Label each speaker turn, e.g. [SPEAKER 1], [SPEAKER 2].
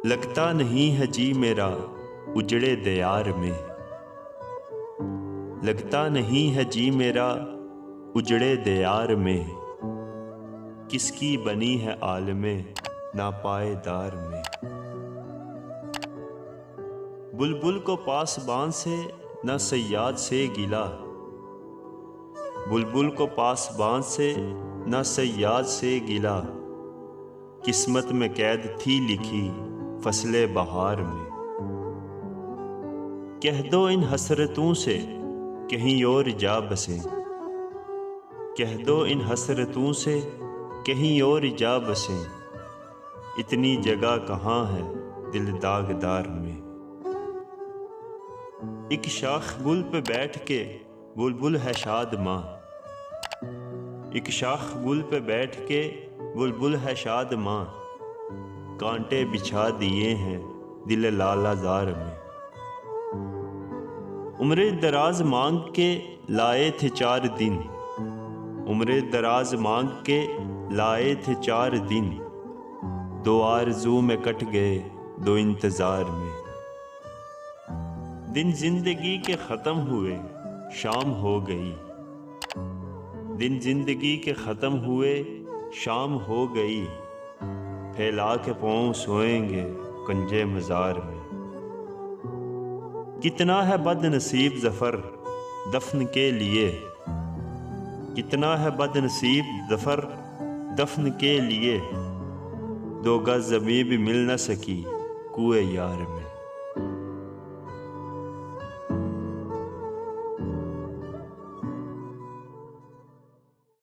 [SPEAKER 1] लगता नहीं है जी मेरा उजड़े दयार में। लगता नहीं है जी मेरा उजड़े दयार में। किसकी बनी है आलमे नापायदार में। बुलबुल को पासबान से न सयाद से गिला। बुलबुल को पासबान से न सयाद से गिला। किस्मत में कैद थी लिखी फसले बहार में। कह दो इन हसरतों से कहीं और जा बसें। कह दो इन हसरतों से कहीं और जा बसें। इतनी जगह कहाँ है दिल दागदार में। एक शाख गुल पे बैठ के बुलबुल है शाद माँ। एक शाख गुल पे बैठ के बुलबुल है शाद माँ। कांटे बिछा दिए हैं दिल लालाजार में। उम्रे दराज मांग के लाए थे 4 दिन। उम्रे दराज मांग के लाए थे 4 दिन। 2 आरज़ू में कट गए 2 इंतज़ार में। दिन जिंदगी के ख़त्म हुए शाम हो गई। दिन जिंदगी के ख़त्म हुए शाम हो गई। फैला के पाँव सोएंगे कंजे मज़ार में। कितना है बदनसीब ज़फ़र दफन के लिए। कितना है बदनसीब ज़फ़र दफन के लिए। 2 गज़ ज़मीं भी मिल न सकी कुए यार में।